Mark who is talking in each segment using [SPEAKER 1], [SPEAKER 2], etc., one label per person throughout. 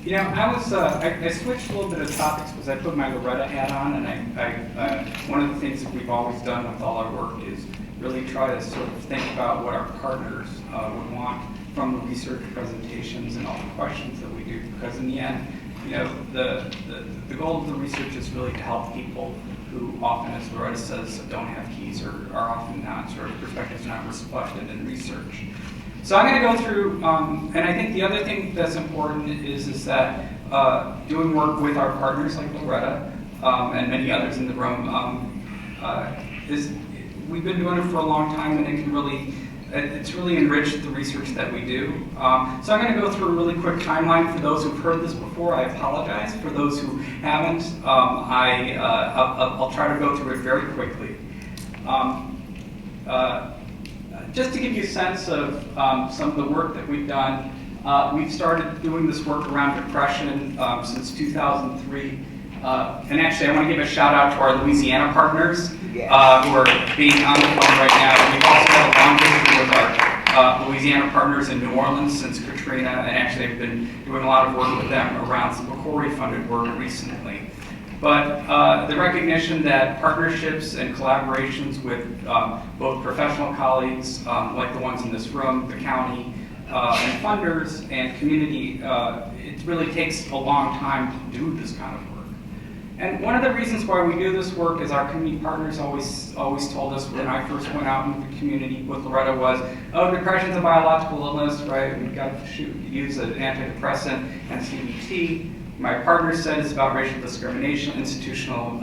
[SPEAKER 1] You know, I switched a little bit of topics because I put my Loretta hat on, and one of the things that we've always done with all our work is really try to sort of think about what our partners would want from the research presentations and all the questions that we do, because in the end, you know, the goal of the research is really to help people who often, as Loretta says, don't have keys or are often not, sort of perspectives not reflected in research. So I'm going to go through, and I think the other thing that's important is that doing work with our partners like Loretta and many others in the room we've been doing it for a long time, and it can really, it's really enriched the research that we do. So I'm going to go through a really quick timeline for those who've heard this before. I apologize. For those who haven't, I'll try to go through it very quickly. Just to give you a sense of some of the work that we've done, we've started doing this work around depression since 2003. And actually, I want to give a shout out to our Louisiana partners who are being on the phone right now. We've also had a long history with our Louisiana partners in New Orleans since Katrina, and actually I've been doing a lot of work with them around some PCORI-funded work recently. But the recognition that partnerships and collaborations with both professional colleagues, like the ones in this room, the county, and funders and community, it really takes a long time to do this kind of work. And one of the reasons why we do this work is our community partners always told us when I first went out into the community with Loretta was, oh, depression's a biological illness, right? We've got to use an antidepressant and CBT. My partner said it's about racial discrimination, institutional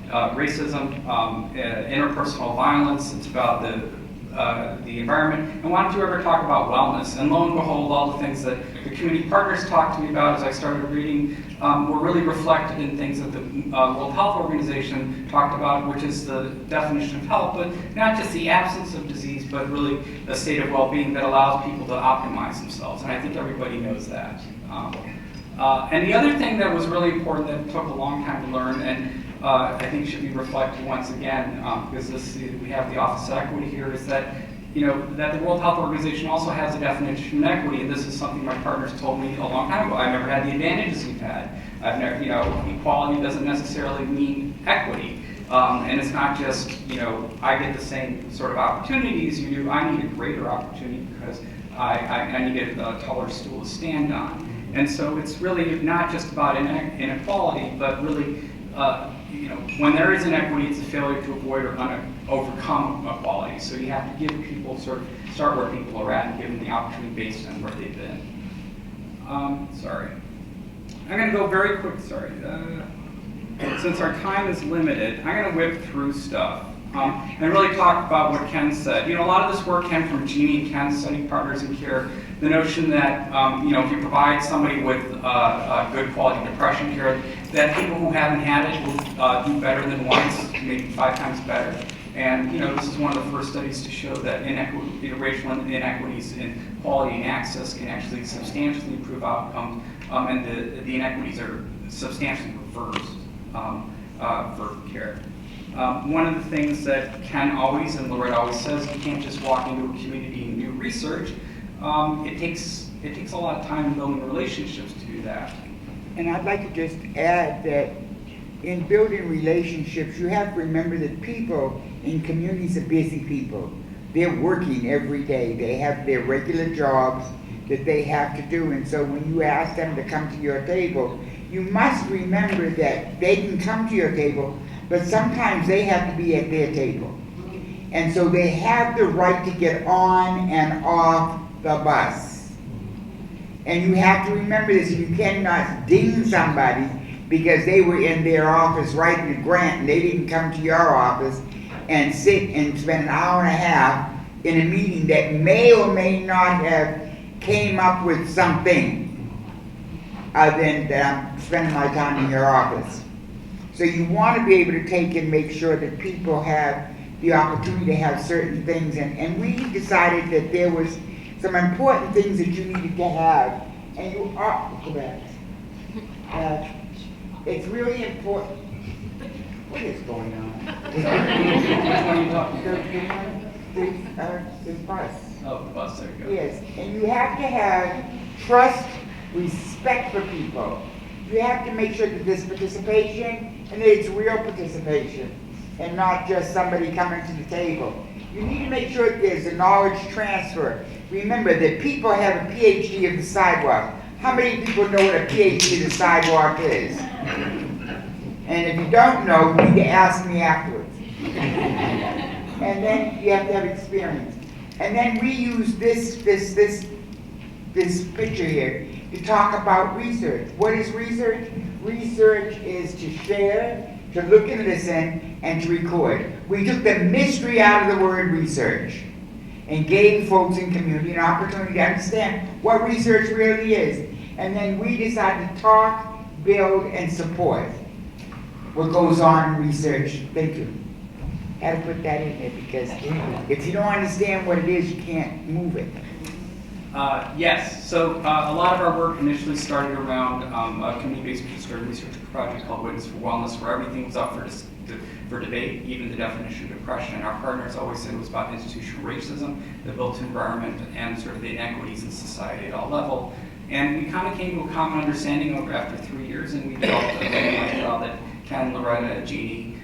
[SPEAKER 1] racism, interpersonal violence. It's about the environment. And why don't you ever talk about wellness? And lo and behold, all the things that the community partners talked to me about as I started reading were really reflected in things that the World Health Organization talked about, which is the definition of health, but not just the absence of disease, but really a state of well-being that allows people to optimize themselves. And I think everybody knows that. And the other thing that was really important that took a long time to learn, and I think should be reflected once again, because we have the Office of Equity here, is that that the World Health Organization also has a definition of equity, and this is something my partners told me a long time ago. I've never had the advantages you've had. I've never, equality doesn't necessarily mean equity, and it's not just I get the same sort of opportunities you do. I need a greater opportunity because I need a taller stool to stand on. And so it's really not just about inequality, but really, when there is inequity, it's a failure to avoid or overcome equality. So you have to give people start where people are at and give them the opportunity based on where they've been. Sorry. I'm going to go very quick, sorry. Since our time is limited, I'm going to whip through stuff. And really talk about what Ken said. A lot of this work came from Jeannie and Ken, study partners in care. The notion that if you provide somebody with good quality depression care, that people who haven't had it will do better than once, maybe 5 times better. And this is one of the first studies to show that racial inequities in quality and access can actually substantially improve outcomes, and the inequities are substantially reversed for care. One of the things that Ken always and Loretta always says, you can't just walk into a community and do research. It takes a lot of time in building relationships to do that.
[SPEAKER 2] And I'd like to just add that in building relationships, you have to remember that people in communities are busy people. They're working every day. They have their regular jobs that they have to do. And so when you ask them to come to your table, you must remember that they can come to your table, but sometimes they have to be at their table. And so they have the right to get on and off the bus. And you have to remember this. You cannot ding somebody because they were in their office writing a grant and they didn't come to your office and sit and spend an hour and a half in a meeting that may or may not have came up with something other than that I'm spending my time in your office. So you want to be able to take and make sure that people have the opportunity to have certain things. And we decided that there was some important things that you needed to have. And you are, go back. It's really important. What is going on?
[SPEAKER 1] Which one are you talking about?
[SPEAKER 2] The bus.
[SPEAKER 1] Oh, the bus, there you go.
[SPEAKER 2] Yes, and you have to have trust respect for people. You have to make sure that there's participation and that it's real participation and not just somebody coming to the table. You need to make sure that there's a knowledge transfer. Remember that people have a PhD of the sidewalk. How many people know what a PhD of the sidewalk is? And if you don't know, you need to ask me afterwards. And then you have to have experience. And then we use this picture here to talk about research. What is research? Research is to share, to look and listen, and to record. We took the mystery out of the word research and gave folks in community an opportunity to understand what research really is. And then we decided to talk, build, and support what goes on in research. Thank you. Had to put that in there because if you don't understand what it is, you can't move it.
[SPEAKER 1] Yes, so a lot of our work initially started around a community-based research project called Witness for Wellness, where everything was up for debate, even the definition of depression. And our partners always said it was about institutional racism, the built environment, and sort of the inequities in society at all levels. And we kind of came to a common understanding over after 3 years, and we developed a randomized trial that Ken, Loretta, Jeannie,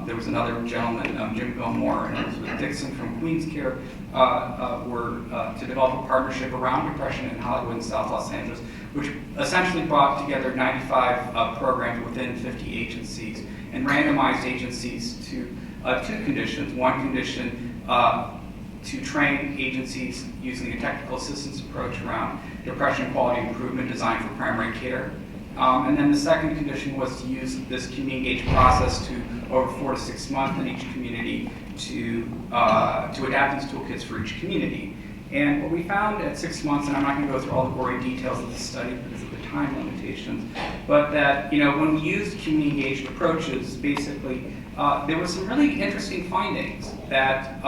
[SPEAKER 1] there was another gentleman, Jim Gilmore, and Elizabeth Dixon from Queens Care, were to develop a partnership around depression in Hollywood and South Los Angeles, which essentially brought together 95 programs within 50 agencies and randomized agencies to two conditions. One condition to train agencies using a technical assistance approach around depression quality improvement designed for primary care. And then the second condition was to use this community engaged process to over 4 to 6 months in each community to adapt these toolkits for each community. And what we found at 6 months, and I'm not going to go through all the gory details of the study because of the time limitations, but that when we used community engaged approaches, basically there were some really interesting findings that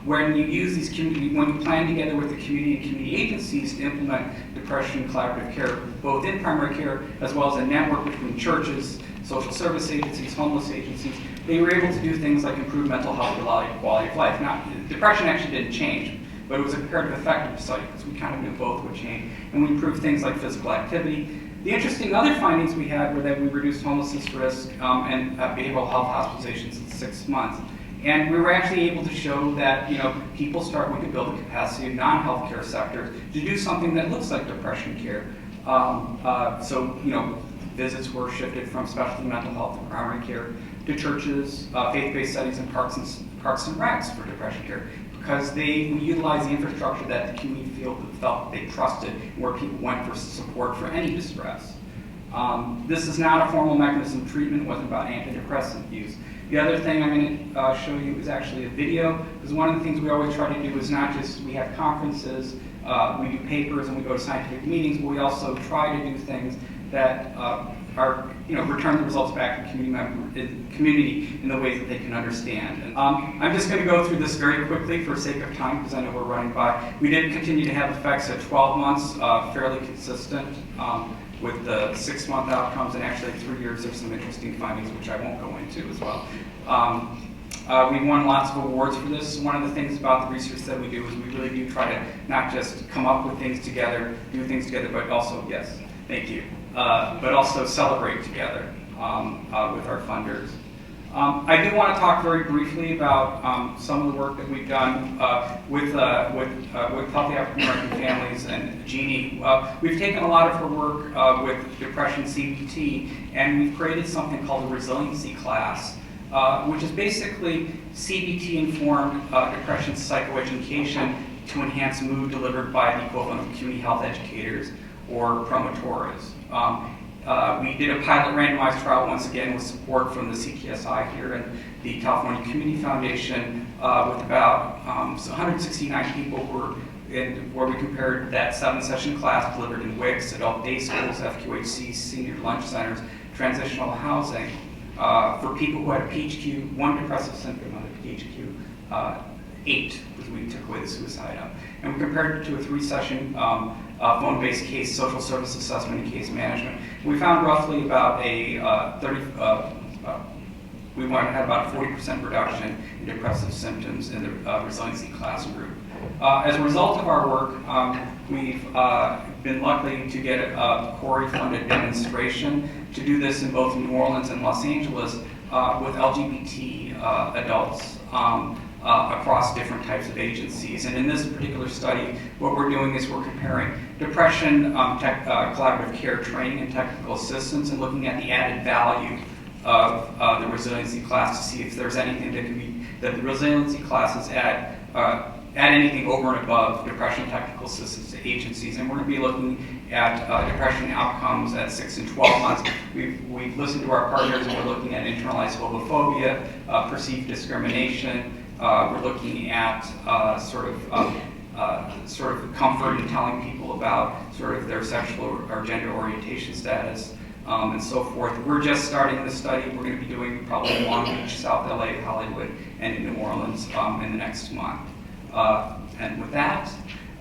[SPEAKER 1] when you use these when you plan together with the community and community agencies to implement depression collaborative care, both in primary care as well as a network between churches, social service agencies, homeless agencies, they were able to do things like improve mental health, quality of life. Now, depression actually didn't change, but it was a comparative effective study because we kind of knew both would change. And we improved things like physical activity. The interesting other findings we had were that we reduced homelessness risk and behavioral health hospitalizations in 6 months. And we were actually able to show that we could build a capacity of non-healthcare sectors to do something that looks like depression care. Visits were shifted from specialty mental health and primary care to churches, faith-based studies, and parks and recs for depression care, because we utilized the infrastructure that the community felt they trusted, where people went for support for any distress. This is not a formal mechanism of treatment. It wasn't about antidepressant use. The other thing I'm going to show you is actually a video, because one of the things we always try to do is not just we have conferences, we do papers, and we go to scientific meetings, but we also try to do things that return the results back to the community in the ways that they can understand. And, I'm just going to go through this very quickly for sake of time, because I know we're running by. We did continue to have effects at 12 months, fairly consistent with the 6-month outcomes, and actually at 3 years there's some interesting findings which I won't go into as well. We won lots of awards for this. One of the things about the research that we do is we really do try to not just come up with things together, do things together, but also, yes, thank you, but also celebrate together with our funders. I do want to talk very briefly about some of the work that we've done with Healthy African American Families and Jeannie. We've taken a lot of her work with depression CBT, and we've created something called the Resiliency class, which is basically CBT-informed depression psychoeducation to enhance mood delivered by the equivalent of community health educators or promotores. We did a pilot randomized trial once again with support from the CTSI here and the California Community Foundation with about 169 people where we compared that 7-session class delivered in WICS, adult day schools, FQHC, senior lunch centers, transitional housing for people who had a PHQ, 1 depressive symptom on a PHQ 8, because we took away the suicide up. And we compared it to a 3-session phone-based case social service assessment and case management. We found roughly about a we want to have about a 40% reduction in depressive symptoms in the resiliency class group. As a result of our work, we've been lucky to get a PCORI-funded demonstration to do this in both New Orleans and Los Angeles with LGBT adults across different types of agencies. And in this particular study, what we're doing is we're comparing depression, collaborative care training, and technical assistance, and looking at the added value of the resiliency class to see if there's anything that the resiliency classes add anything over and above depression technical assistance to agencies. And we're going to be looking at depression outcomes at 6 and 12 months. We've listened to our partners, and we're looking at internalized homophobia, perceived discrimination. We're looking at sort of comfort in telling people about sort of their sexual or gender orientation status, and so forth. We're just starting this study. We're going to be doing probably in Long Beach, South LA, Hollywood, and in New Orleans in the next month. And with that,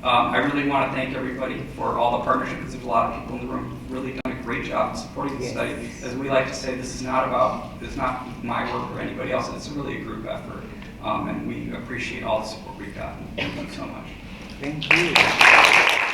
[SPEAKER 1] I really want to thank everybody for all the partnership, because there's a lot of people in the room who've really done a great job in supporting the study. As we like to say, it's not my work or anybody else. It's really a group effort. And we appreciate all the support we've gotten. Thank you so much.
[SPEAKER 2] Thank you.